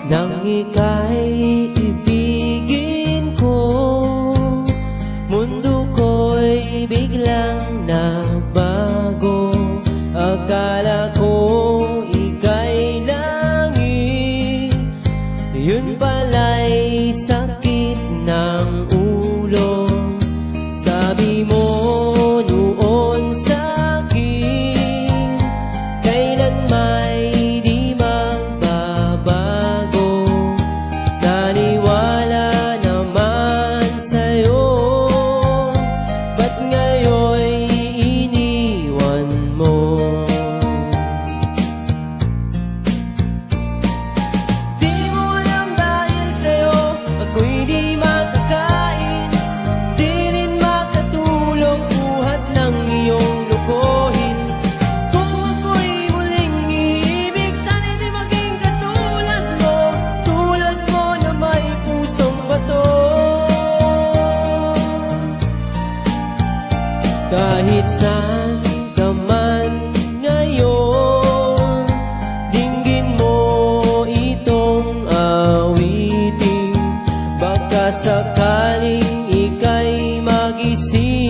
Nang ika'y ibigin ko, mundo ko'y biglang nagbago. Akala ko ika'y langit, yun pala'y sakit ng ulo. Sabi mo noon sa'kin, kailan may di magbabago. Naniwala naman sa'yo, ba't ngayon'y iniwan mo? Di mo alam dahil sa'yo ako'y di makakain, di rin makatulong buhat ng iyong lokohin. Kung ako'y muling iibig, sana'y di maging katulad mo, tulad mo na may pusong bato. Kahit saan ka man ngayon, dinggin mo itong awitin. Baka sakaling ika'y magising